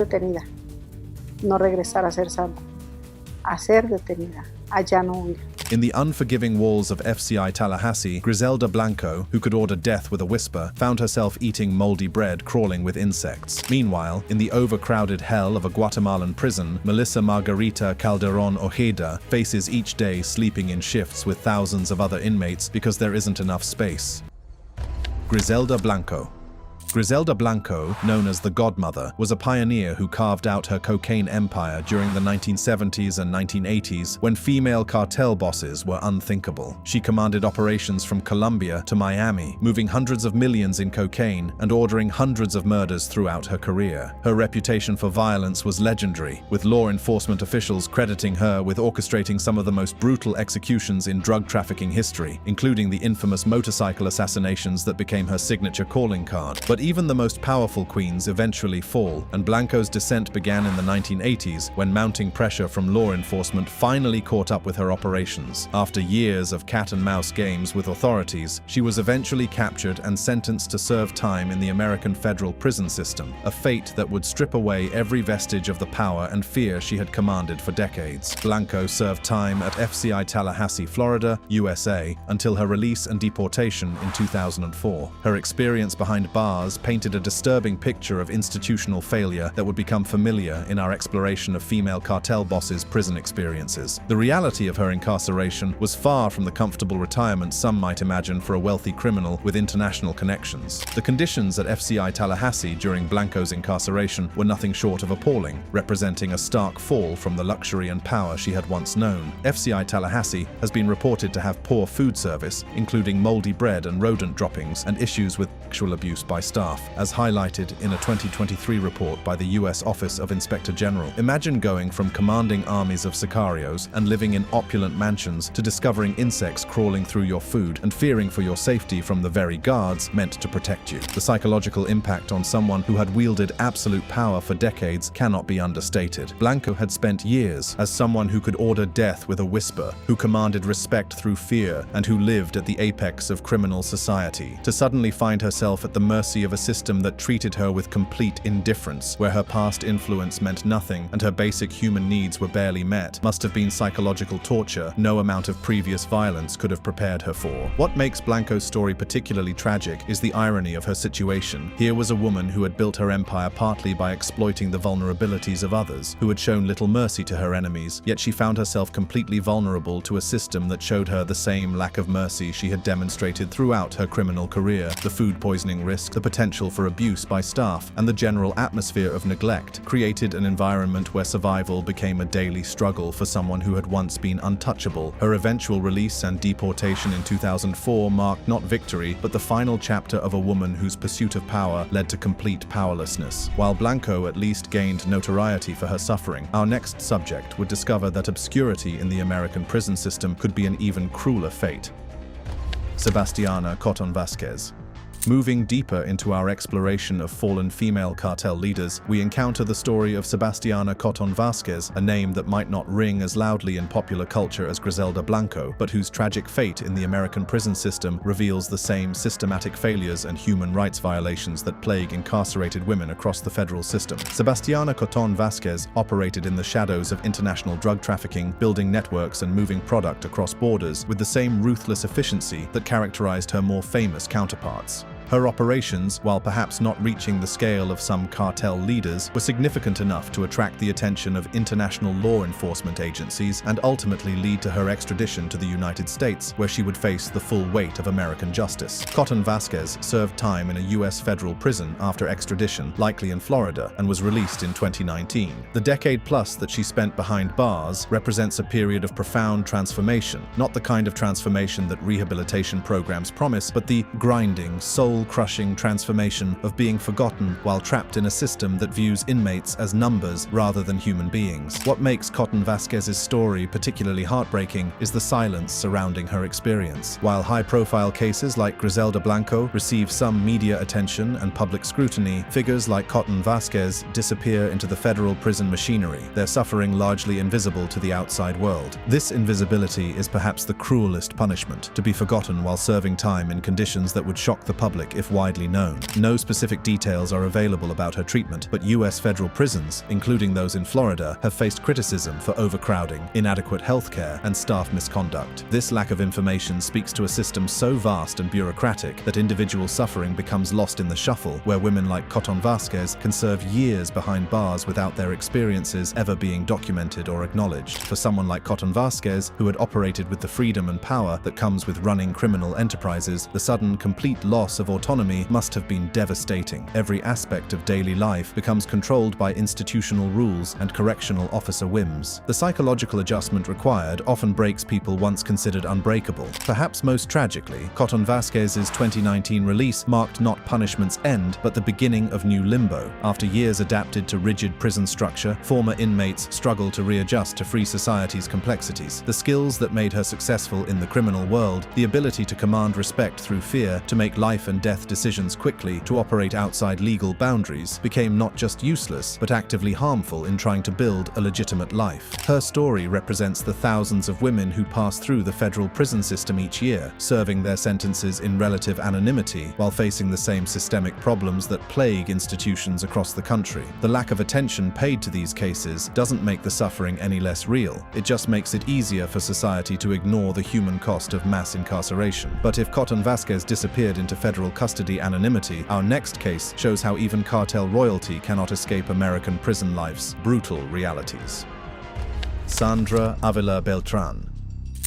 detenida, no regresar a ser salva, a ser detenida, allá no huir. In the unforgiving walls of FCI Tallahassee, Griselda Blanco, who could order death with a whisper, found herself eating moldy bread crawling with insects. Meanwhile, in the overcrowded hell of a Guatemalan prison, Melissa Margarita Calderon Ojeda faces each day sleeping in shifts with thousands of other inmates because there isn't enough space. Griselda Blanco. Griselda Blanco, known as the Godmother, was a pioneer who carved out her cocaine empire during the 1970s and 1980s when female cartel bosses were unthinkable. She commanded operations from Colombia to Miami, moving hundreds of millions in cocaine and ordering hundreds of murders throughout her career. Her reputation for violence was legendary, with law enforcement officials crediting her with orchestrating some of the most brutal executions in drug trafficking history, including the infamous motorcycle assassinations that became her signature calling card. But even the most powerful queens eventually fall, and Blanco's descent began in the 1980s when mounting pressure from law enforcement finally caught up with her operations. After years of cat-and-mouse games with authorities, she was eventually captured and sentenced to serve time in the American federal prison system, a fate that would strip away every vestige of the power and fear she had commanded for decades. Blanco served time at FCI Tallahassee, Florida, USA, until her release and deportation in 2004. Her experience behind bars painted a disturbing picture of institutional failure that would become familiar in our exploration of female cartel bosses' prison experiences. The reality of her incarceration was far from the comfortable retirement some might imagine for a wealthy criminal with international connections. The conditions at FCI Tallahassee during Blanco's incarceration were nothing short of appalling, representing a stark fall from the luxury and power she had once known. FCI Tallahassee has been reported to have poor food service, including moldy bread and rodent droppings, and issues with sexual abuse by staff, as highlighted in a 2023 report by the U.S. Office of Inspector General. Imagine going from commanding armies of sicarios and living in opulent mansions to discovering insects crawling through your food and fearing for your safety from the very guards meant to protect you. The psychological impact on someone who had wielded absolute power for decades cannot be understated. Blanco had spent years as someone who could order death with a whisper, who commanded respect through fear, and who lived at the apex of criminal society. To suddenly find herself at the mercy of a system that treated her with complete indifference, where her past influence meant nothing and her basic human needs were barely met, must have been psychological torture no amount of previous violence could have prepared her for. What makes Blanco's story particularly tragic is the irony of her situation. Here was a woman who had built her empire partly by exploiting the vulnerabilities of others, who had shown little mercy to her enemies, yet she found herself completely vulnerable to a system that showed her the same lack of mercy she had demonstrated throughout her criminal career. The food poisoning risk, the potential for abuse by staff, and the general atmosphere of neglect created an environment where survival became a daily struggle for someone who had once been untouchable. Her eventual release and deportation in 2004 marked not victory, but the final chapter of a woman whose pursuit of power led to complete powerlessness. While Blanco at least gained notoriety for her suffering, our next subject would discover that obscurity in the American prison system could be an even crueler fate. Sebastiana Cotton Vasquez. Moving deeper into our exploration of fallen female cartel leaders, we encounter the story of Sebastiana Cotton Vasquez, a name that might not ring as loudly in popular culture as Griselda Blanco, but whose tragic fate in the American prison system reveals the same systematic failures and human rights violations that plague incarcerated women across the federal system. Sebastiana Cotton Vasquez operated in the shadows of international drug trafficking, building networks and moving product across borders with the same ruthless efficiency that characterized her more famous counterparts. Her operations, while perhaps not reaching the scale of some cartel leaders, were significant enough to attract the attention of international law enforcement agencies and ultimately lead to her extradition to the United States, where she would face the full weight of American justice. Cotton Vasquez served time in a U.S. federal prison after extradition, likely in Florida, and was released in 2019. The decade plus that she spent behind bars represents a period of profound transformation, not the kind of transformation that rehabilitation programs promise, but the grinding, soul-crushing transformation of being forgotten while trapped in a system that views inmates as numbers rather than human beings. What makes Cotton Vasquez's story particularly heartbreaking is the silence surrounding her experience. While high-profile cases like Griselda Blanco receive some media attention and public scrutiny, figures like Cotton Vasquez disappear into the federal prison machinery, their suffering largely invisible to the outside world. This invisibility is perhaps the cruelest punishment, to be forgotten while serving time in conditions that would shock the public cardiac if widely known. No specific details are available about her treatment, but U.S. federal prisons, including those in Florida, have faced criticism for overcrowding, inadequate healthcare, and staff misconduct. This lack of information speaks to a system so vast and bureaucratic that individual suffering becomes lost in the shuffle, where women like Cartel Vasquez can serve years behind bars without their experiences ever being documented or acknowledged. For someone like Cartel Vasquez, who had operated with the freedom and power that comes with running criminal enterprises, the sudden, complete loss of autonomy must have been devastating. Every aspect of daily life becomes controlled by institutional rules and correctional officer whims. The psychological adjustment required often breaks people once considered unbreakable. Perhaps most tragically, Cartel Vasquez's 2019 release marked not punishment's end, but the beginning of new limbo. After years adapted to rigid prison structure, former inmates struggle to readjust to free society's complexities. The skills that made her successful in the criminal world, the ability to command respect through fear, to make life and death decisions quickly, to operate outside legal boundaries, became not just useless, but actively harmful in trying to build a legitimate life. Her story represents the thousands of women who pass through the federal prison system each year, serving their sentences in relative anonymity while facing the same systemic problems that plague institutions across the country. The lack of attention paid to these cases doesn't make the suffering any less real. It just makes it easier for society to ignore the human cost of mass incarceration. But if Cartel Vasquez disappeared into federal custody anonymity, our next case shows how even cartel royalty cannot escape American prison life's brutal realities. Sandra Avila Beltran.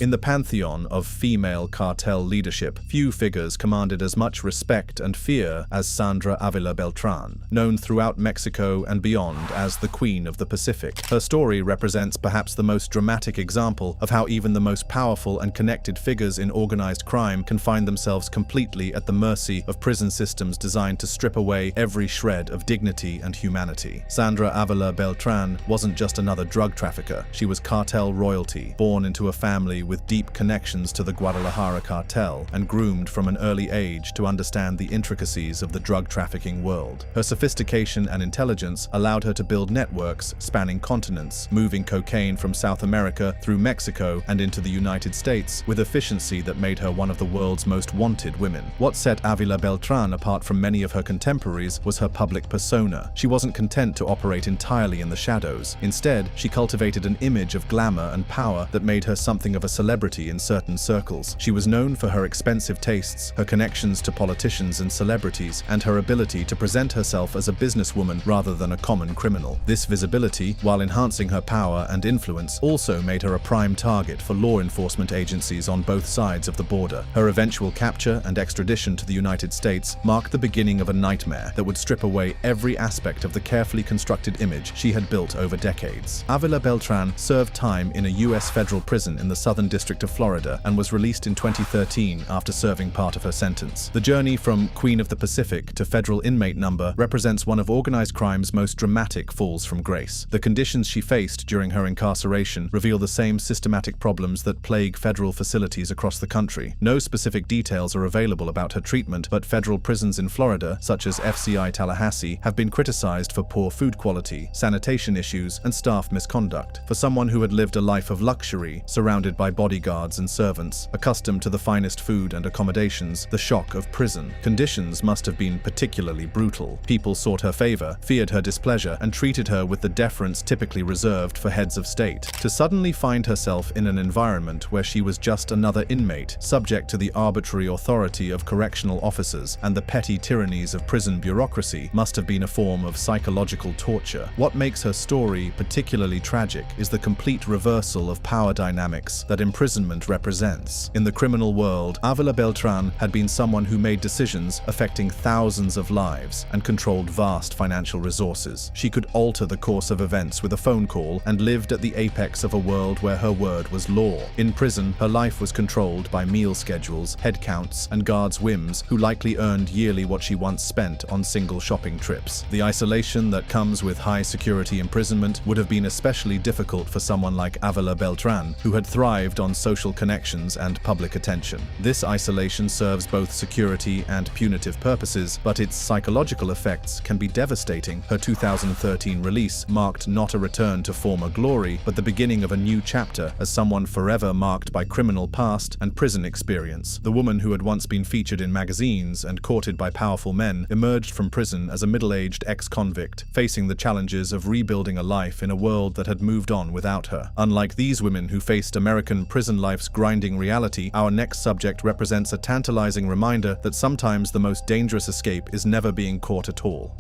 In the pantheon of female cartel leadership, few figures commanded as much respect and fear as Sandra Avila Beltran, known throughout Mexico and beyond as the Queen of the Pacific. Her story represents perhaps the most dramatic example of how even the most powerful and connected figures in organized crime can find themselves completely at the mercy of prison systems designed to strip away every shred of dignity and humanity. Sandra Avila Beltran wasn't just another drug trafficker. She was cartel royalty, born into a family with deep connections to the Guadalajara cartel and groomed from an early age to understand the intricacies of the drug trafficking world. Her sophistication and intelligence allowed her to build networks spanning continents, moving cocaine from South America through Mexico and into the United States with efficiency that made her one of the world's most wanted women. What set Avila Beltran apart from many of her contemporaries was her public persona. She wasn't content to operate entirely in the shadows. Instead, she cultivated an image of glamour and power that made her something of a celebrity in certain circles. She was known for her expensive tastes, her connections to politicians and celebrities, and her ability to present herself as a businesswoman rather than a common criminal. This visibility, while enhancing her power and influence, also made her a prime target for law enforcement agencies on both sides of the border. Her eventual capture and extradition to the United States marked the beginning of a nightmare that would strip away every aspect of the carefully constructed image she had built over decades. Avila Beltran served time in a U.S. federal prison in the Southern District of Florida and was released in 2013 after serving part of her sentence. The journey from Queen of the Pacific to federal inmate number represents one of organized crime's most dramatic falls from grace. The conditions she faced during her incarceration reveal the same systematic problems that plague federal facilities across the country. No specific details are available about her treatment, but federal prisons in Florida, such as FCI Tallahassee, have been criticized for poor food quality, sanitation issues, and staff misconduct. For someone who had lived a life of luxury, surrounded by bodyguards and servants, accustomed to the finest food and accommodations, the shock of prison conditions must have been particularly brutal. People sought her favor, feared her displeasure, and treated her with the deference typically reserved for heads of state. To suddenly find herself in an environment where she was just another inmate, subject to the arbitrary authority of correctional officers and the petty tyrannies of prison bureaucracy, must have been a form of psychological torture. What makes her story particularly tragic is the complete reversal of power dynamics that imprisonment represents. In the criminal world, Avila Beltran had been someone who made decisions affecting thousands of lives and controlled vast financial resources. She could alter the course of events with a phone call and lived at the apex of a world where her word was law. In prison, her life was controlled by meal schedules, head counts, and guards' whims who likely earned yearly what she once spent on single shopping trips. The isolation that comes with high security imprisonment would have been especially difficult for someone like Avila Beltran, who had thrived thrived on social connections and public attention. This isolation serves both security and punitive purposes, but its psychological effects can be devastating. Her 2013 release marked not a return to former glory, but the beginning of a new chapter as someone forever marked by criminal past and prison experience. The woman who had once been featured in magazines and courted by powerful men emerged from prison as a middle-aged ex-convict, facing the challenges of rebuilding a life in a world that had moved on without her. Unlike these women who faced American prison life's grinding reality, our next subject represents a tantalizing reminder that sometimes the most dangerous escape is never being caught at all.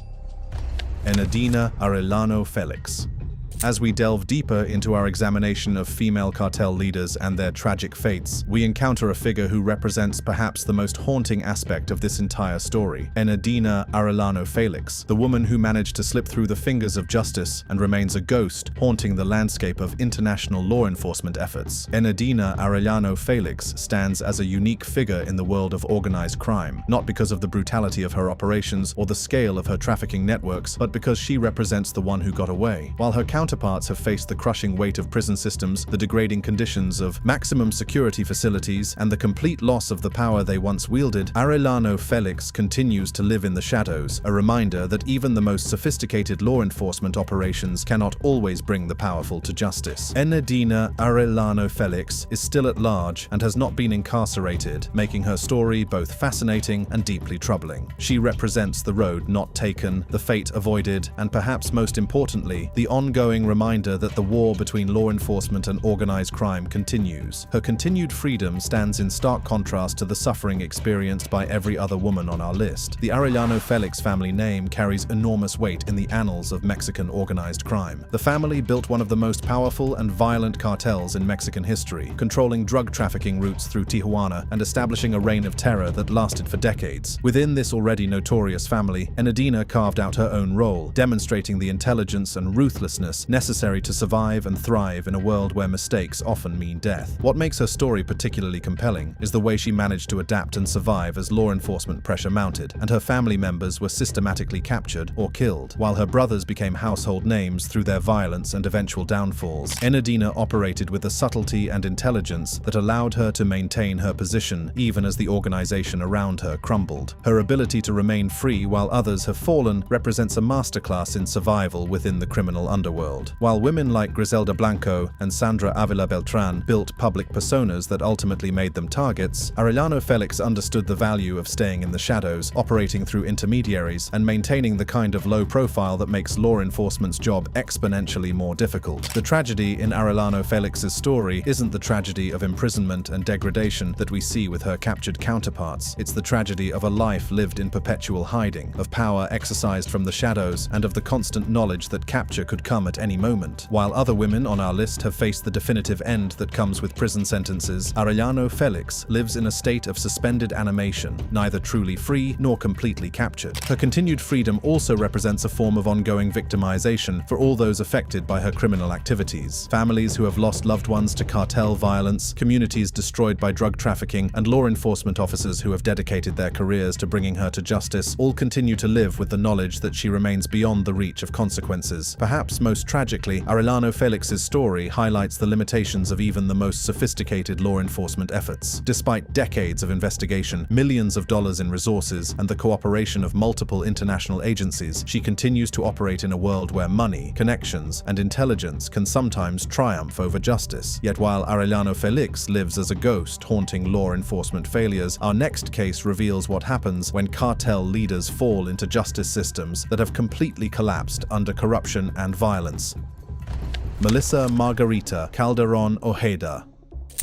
Enadina Arellano Felix. As we delve deeper into our examination of female cartel leaders and their tragic fates, we encounter a figure who represents perhaps the most haunting aspect of this entire story. Enadina Arellano Felix, the woman who managed to slip through the fingers of justice and remains a ghost, haunting the landscape of international law enforcement efforts. Enadina Arellano Felix stands as a unique figure in the world of organized crime, not because of the brutality of her operations or the scale of her trafficking networks, but because she represents the one who got away. While her counterparts have faced the crushing weight of prison systems, the degrading conditions of maximum security facilities, and the complete loss of the power they once wielded, Arellano Felix continues to live in the shadows, a reminder that even the most sophisticated law enforcement operations cannot always bring the powerful to justice. Enadina Arellano Felix is still at large and has not been incarcerated, making her story both fascinating and deeply troubling. She represents the road not taken, the fate avoided, and perhaps most importantly, the ongoing reminder that the war between law enforcement and organized crime continues. Her continued freedom stands in stark contrast to the suffering experienced by every other woman on our list. The Arellano Felix family name carries enormous weight in the annals of Mexican organized crime. The family built one of the most powerful and violent cartels in Mexican history, controlling drug trafficking routes through Tijuana and establishing a reign of terror that lasted for decades. Within this already notorious family, Enadina carved out her own role, demonstrating the intelligence and ruthlessness necessary to survive and thrive in a world where mistakes often mean death. What makes her story particularly compelling is the way she managed to adapt and survive as law enforcement pressure mounted, and her family members were systematically captured or killed, while her brothers became household names through their violence and eventual downfalls. Enadina operated with a subtlety and intelligence that allowed her to maintain her position even as the organization around her crumbled. Her ability to remain free while others have fallen represents a masterclass in survival within the criminal underworld. While women like Griselda Blanco and Sandra Avila Beltran built public personas that ultimately made them targets, Arellano Felix understood the value of staying in the shadows, operating through intermediaries, and maintaining the kind of low profile that makes law enforcement's job exponentially more difficult. The tragedy in Arellano Felix's story isn't the tragedy of imprisonment and degradation that we see with her captured counterparts. It's the tragedy of a life lived in perpetual hiding, of power exercised from the shadows, and of the constant knowledge that capture could come at any moment. While other women on our list have faced the definitive end that comes with prison sentences, Arellano Felix lives in a state of suspended animation, neither truly free nor completely captured. Her continued freedom also represents a form of ongoing victimization for all those affected by her criminal activities. Families who have lost loved ones to cartel violence, communities destroyed by drug trafficking, and law enforcement officers who have dedicated their careers to bringing her to justice all continue to live with the knowledge that she remains beyond the reach of consequences. Perhaps most tragically, Arellano Felix's story highlights the limitations of even the most sophisticated law enforcement efforts. Despite decades of investigation, millions of dollars in resources, and the cooperation of multiple international agencies, she continues to operate in a world where money, connections, and intelligence can sometimes triumph over justice. Yet while Arellano Felix lives as a ghost haunting law enforcement failures, our next case reveals what happens when cartel leaders fall into justice systems that have completely collapsed under corruption and violence. Melissa Margarita Calderon Ojeda.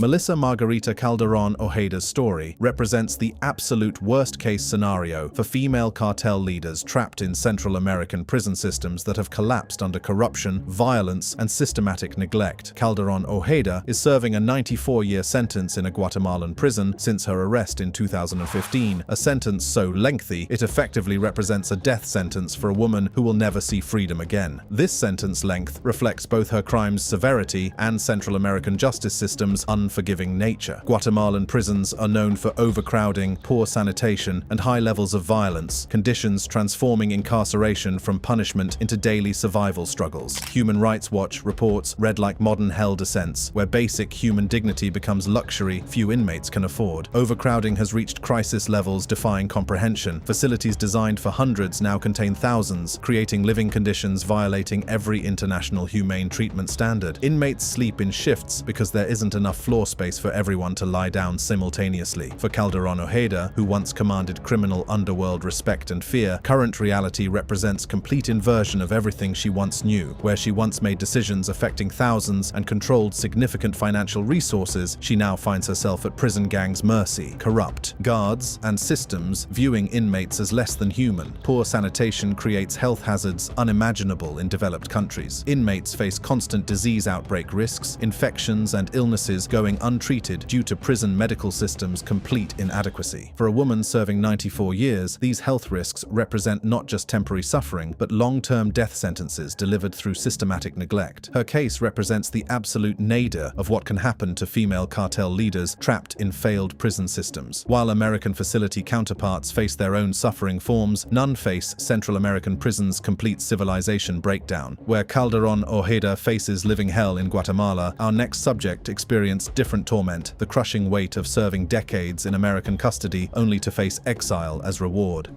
Melissa Margarita Calderon Ojeda's story represents the absolute worst-case scenario for female cartel leaders trapped in Central American prison systems that have collapsed under corruption, violence, and systematic neglect. Calderon Ojeda is serving a 94-year sentence in a Guatemalan prison since her arrest in 2015, a sentence so lengthy it effectively represents a death sentence for a woman who will never see freedom again. This sentence length reflects both her crime's severity and Central American justice system's unfair unforgiving nature. Guatemalan prisons are known for overcrowding, poor sanitation, and high levels of violence, conditions transforming incarceration from punishment into daily survival struggles. Human Rights Watch reports read like modern hell descents, where basic human dignity becomes luxury few inmates can afford. Overcrowding has reached crisis levels defying comprehension. Facilities designed for hundreds now contain thousands, creating living conditions violating every international humane treatment standard. Inmates sleep in shifts because there isn't enough floor space for everyone to lie down simultaneously. For Calderon Ojeda, who once commanded criminal underworld respect and fear, current reality represents complete inversion of everything she once knew. Where she once made decisions affecting thousands and controlled significant financial resources, she now finds herself at prison gangs' mercy, corrupt guards and systems viewing inmates as less than human. Poor sanitation creates health hazards unimaginable in developed countries. Inmates face constant disease outbreak risks, infections and illnesses going untreated due to prison medical systems' complete inadequacy. For a woman serving 94 years, these health risks represent not just temporary suffering, but long-term death sentences delivered through systematic neglect. Her case represents the absolute nadir of what can happen to female cartel leaders trapped in failed prison systems. While American facility counterparts face their own suffering forms, none face Central American prisons' complete civilization breakdown. Where Calderon Ojeda faces living hell in Guatemala, our next subject experienced different torment, the crushing weight of serving decades in American custody only to face exile as reward.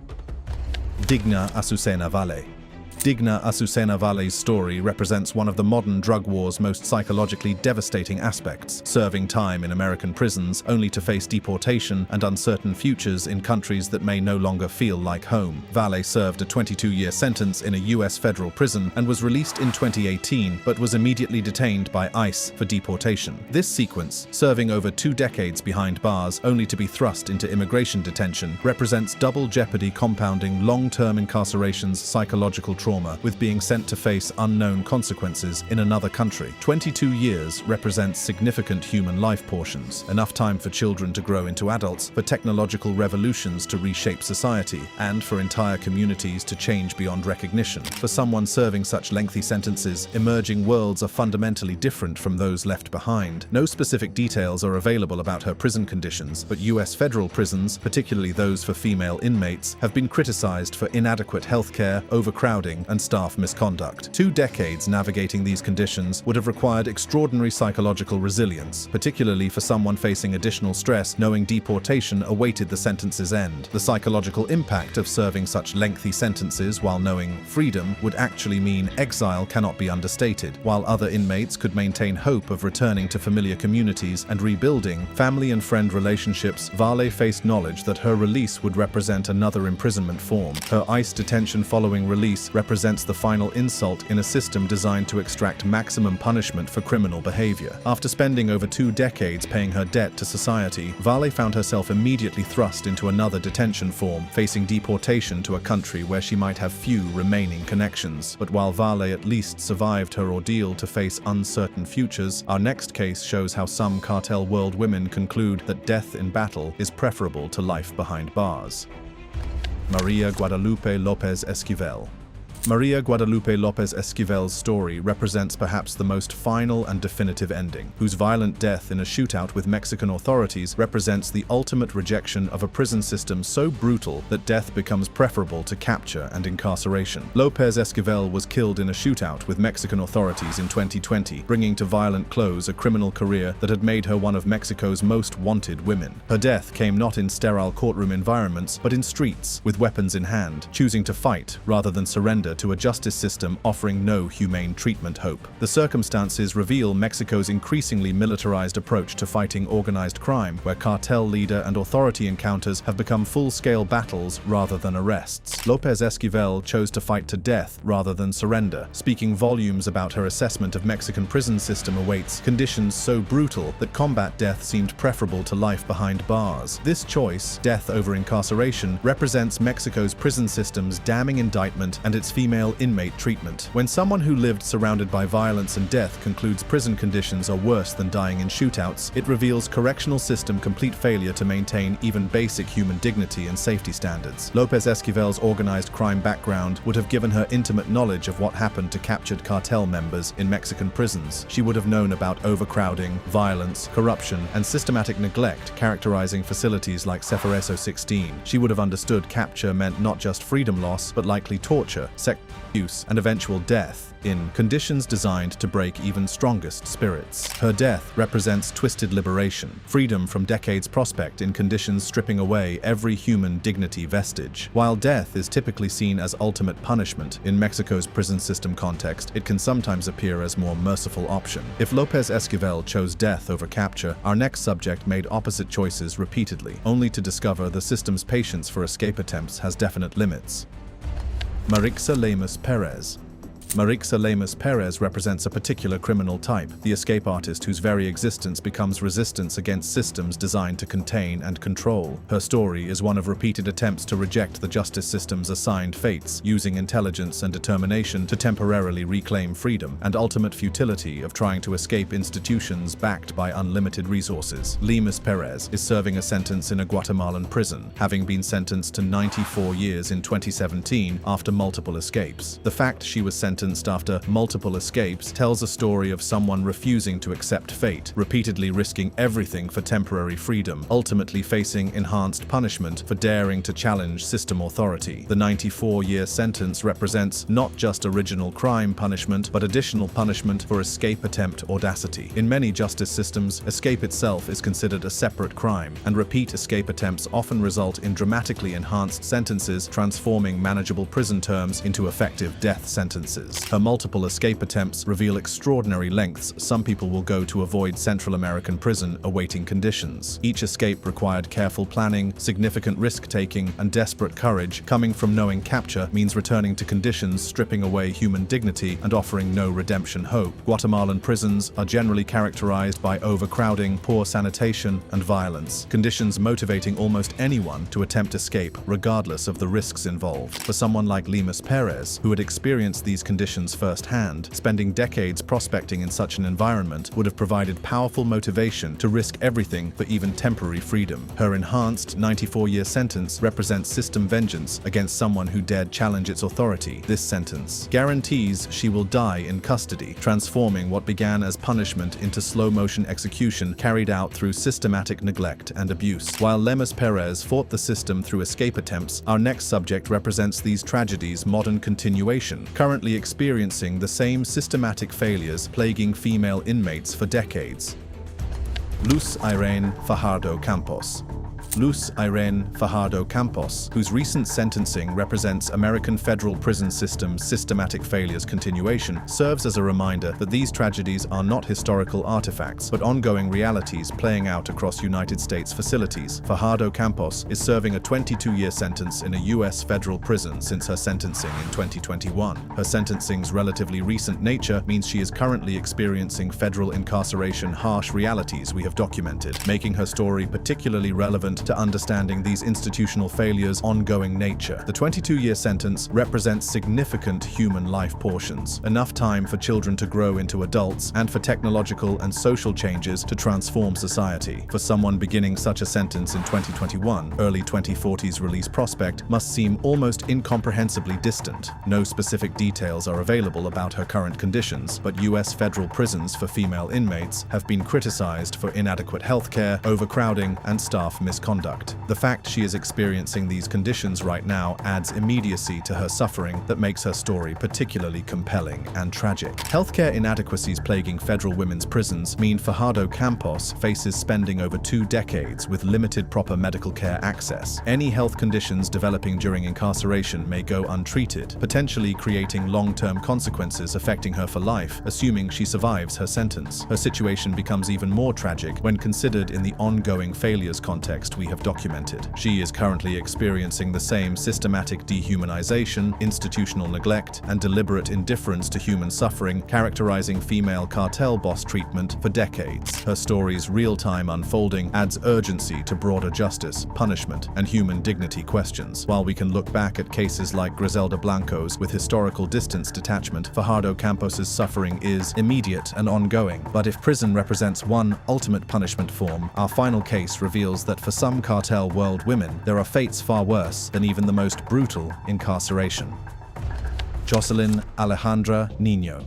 Digna Azucena Valle. Digna Azucena Valle's story represents one of the modern drug war's most psychologically devastating aspects, serving time in American prisons only to face deportation and uncertain futures in countries that may no longer feel like home. Valle served a 22-year sentence in a U.S. federal prison and was released in 2018, but was immediately detained by ICE for deportation. This sequence, serving over 2 decades behind bars only to be thrust into immigration detention, represents double jeopardy compounding long-term incarceration's psychological trauma, with being sent to face unknown consequences in another country. 22 years represents significant human life portions, enough time for children to grow into adults, for technological revolutions to reshape society, and for entire communities to change beyond recognition. For someone serving such lengthy sentences, emerging worlds are fundamentally different from those left behind. No specific details are available about her prison conditions, but U.S. federal prisons, particularly those for female inmates, have been criticized for inadequate healthcare, overcrowding, and staff misconduct. 2 decades navigating these conditions would have required extraordinary psychological resilience, particularly for someone facing additional stress knowing deportation awaited the sentence's end. The psychological impact of serving such lengthy sentences while knowing freedom would actually mean exile cannot be understated. While other inmates could maintain hope of returning to familiar communities and rebuilding family and friend relationships, Valle faced knowledge that her release would represent another imprisonment form. Her ICE detention following release represents the final insult in a system designed to extract maximum punishment for criminal behavior. After spending over 2 decades paying her debt to society, Valle found herself immediately thrust into another detention form, facing deportation to a country where she might have few remaining connections. But while Valle at least survived her ordeal to face uncertain futures, our next case shows how some cartel world women conclude that death in battle is preferable to life behind bars. Maria Guadalupe Lopez Esquivel. Maria Guadalupe Lopez Esquivel's story represents perhaps the most final and definitive ending, whose violent death in a shootout with Mexican authorities represents the ultimate rejection of a prison system so brutal that death becomes preferable to capture and incarceration. Lopez Esquivel was killed in a shootout with Mexican authorities in 2020, bringing to violent close a criminal career that had made her one of Mexico's most wanted women. Her death came not in sterile courtroom environments, but in streets, with weapons in hand, choosing to fight rather than surrender to a justice system offering no humane treatment hope. The circumstances reveal Mexico's increasingly militarized approach to fighting organized crime, where cartel leader and authority encounters have become full-scale battles rather than arrests. Lopez Esquivel chose to fight to death rather than surrender, speaking volumes about her assessment of Mexican prison system awaits conditions so brutal that combat death seemed preferable to life behind bars. This choice, death over incarceration, represents Mexico's prison system's damning indictment and its female inmate treatment. When someone who lived surrounded by violence and death concludes prison conditions are worse than dying in shootouts, it reveals correctional system complete failure to maintain even basic human dignity and safety standards. Lopez Esquivel's organized crime background would have given her intimate knowledge of what happened to captured cartel members in Mexican prisons. She would have known about overcrowding, violence, corruption, and systematic neglect characterizing facilities like Ceferezo 16. She would have understood capture meant not just freedom loss, but likely torture, sexual abuse, and eventual death in conditions designed to break even strongest spirits. Her death represents twisted liberation, freedom from decades prospect in conditions stripping away every human dignity vestige. While death is typically seen as ultimate punishment, in Mexico's prison system context, it can sometimes appear as more merciful option. If Lopez Esquivel chose death over capture, our next subject made opposite choices repeatedly, only to discover the system's patience for escape attempts has definite limits. Marixa Lemus Perez. Marixa Lemus Perez represents a particular criminal type, the escape artist whose very existence becomes resistance against systems designed to contain and control. Her story is one of repeated attempts to reject the justice system's assigned fates, using intelligence and determination to temporarily reclaim freedom, and ultimate futility of trying to escape institutions backed by unlimited resources. Lemus Perez is serving a sentence in a Guatemalan prison, having been sentenced to 94 years in 2017 after multiple escapes. The fact she was sentenced after multiple escapes tells a story of someone refusing to accept fate, repeatedly risking everything for temporary freedom, ultimately facing enhanced punishment for daring to challenge system authority. The 94-year sentence represents not just original crime punishment, but additional punishment for escape attempt audacity. In many justice systems, escape itself is considered a separate crime, and repeat escape attempts often result in dramatically enhanced sentences, transforming manageable prison terms into effective death sentences. Her multiple escape attempts reveal extraordinary lengths some people will go to avoid Central American prison awaiting conditions. Each escape required careful planning, significant risk-taking, and desperate courage. Coming from knowing capture means returning to conditions stripping away human dignity and offering no redemption hope. Guatemalan prisons are generally characterized by overcrowding, poor sanitation, and violence, conditions motivating almost anyone to attempt escape regardless of the risks involved. For someone like Lemus Perez, who had experienced these conditions firsthand, spending decades prospecting in such an environment would have provided powerful motivation to risk everything for even temporary freedom. Her enhanced 94-year sentence represents system vengeance against someone who dared challenge its authority. This sentence guarantees she will die in custody, transforming what began as punishment into slow-motion execution carried out through systematic neglect and abuse. While Lemus Perez fought the system through escape attempts, our next subject represents these tragedies' modern continuation, currently experiencing the same systematic failures plaguing female inmates for decades. Luz Irene Fajardo Campos. Luz Irene Fajardo Campos, whose recent sentencing represents American federal prison system's systematic failures continuation, serves as a reminder that these tragedies are not historical artifacts, but ongoing realities playing out across United States facilities. Fajardo Campos is serving a 22-year sentence in a U.S. federal prison since her sentencing in 2021. Her sentencing's relatively recent nature means she is currently experiencing federal incarceration harsh realities we have documented, making her story particularly relevant to understanding these institutional failures' ongoing nature. The 22-year sentence represents significant human life portions, enough time for children to grow into adults and for technological and social changes to transform society. For someone beginning such a sentence in 2021, early 2040s release prospect must seem almost incomprehensibly distant. No specific details are available about her current conditions, but U.S. federal prisons for female inmates have been criticized for inadequate healthcare, overcrowding, and staff misconduct. The fact she is experiencing these conditions right now adds immediacy to her suffering that makes her story particularly compelling and tragic. Healthcare inadequacies plaguing federal women's prisons mean Fajardo Campos faces spending over 2 decades with limited proper medical care access. Any health conditions developing during incarceration may go untreated, potentially creating long-term consequences affecting her for life, assuming she survives her sentence. Her situation becomes even more tragic when considered in the ongoing failures context most we have documented. She is currently experiencing the same systematic dehumanization, institutional neglect, and deliberate indifference to human suffering characterizing female cartel boss treatment for decades. Her story's real-time unfolding adds urgency to broader justice, punishment, and human dignity questions. While we can look back at cases like Griselda Blanco's with historical distance detachment, Fajardo Campos's suffering is immediate and ongoing. But if prison represents one ultimate punishment form, our final case reveals that for some cartel world women, there are fates far worse than even the most brutal incarceration. Jocelyn Alejandra Niño.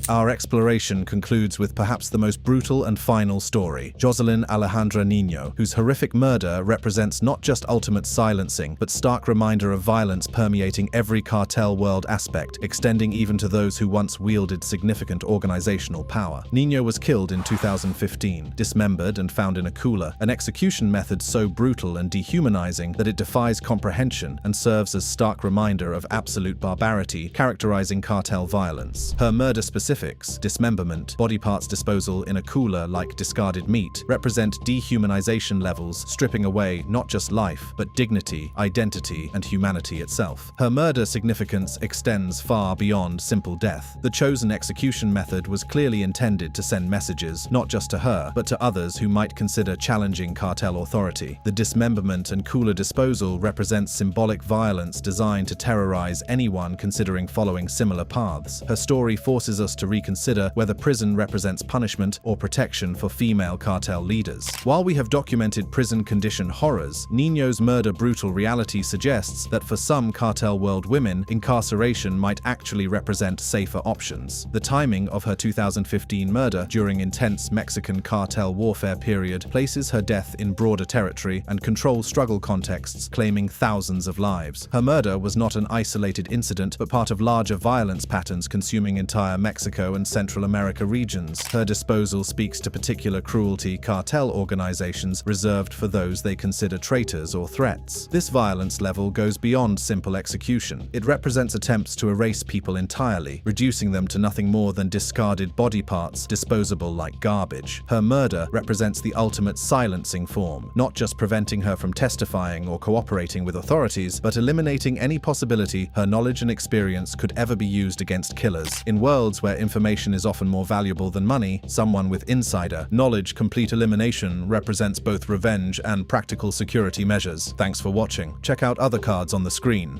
Our exploration concludes with perhaps the most brutal and final story, Jocelyn Alejandra Niño, whose horrific murder represents not just ultimate silencing, but stark reminder of violence permeating every cartel world aspect, extending even to those who once wielded significant organizational power. Niño was killed in 2015, dismembered and found in a cooler, an execution method so brutal and dehumanizing that it defies comprehension and serves as stark reminder of absolute barbarity characterizing cartel violence. Her murder specifically dismemberment, body parts disposal in a cooler like discarded meat, represent dehumanization levels stripping away not just life, but dignity, identity, and humanity itself. Her murder significance extends far beyond simple death. The chosen execution method was clearly intended to send messages, not just to her, but to others who might consider challenging cartel authority. The dismemberment and cooler disposal represents symbolic violence designed to terrorize anyone considering following similar paths. Her story forces us to reconsider whether prison represents punishment or protection for female cartel leaders. While we have documented prison condition horrors, Niño's murder brutal reality suggests that for some cartel world women, incarceration might actually represent safer options. The timing of her 2015 murder during intense Mexican cartel warfare period places her death in broader territory and control struggle contexts, claiming thousands of lives. Her murder was not an isolated incident, but part of larger violence patterns consuming entire Mexico and Central America regions. Her disposal speaks to particular cruelty cartel organizations reserved for those they consider traitors or threats. This violence level goes beyond simple execution. It represents attempts to erase people entirely, reducing them to nothing more than discarded body parts, disposable like garbage. Her murder represents the ultimate silencing form, not just preventing her from testifying or cooperating with authorities, but eliminating any possibility her knowledge and experience could ever be used against killers. In worlds where information is often more valuable than money, someone with insider knowledge complete elimination represents both revenge and practical security measures. Thanks for watching. Check out other cards on the screen.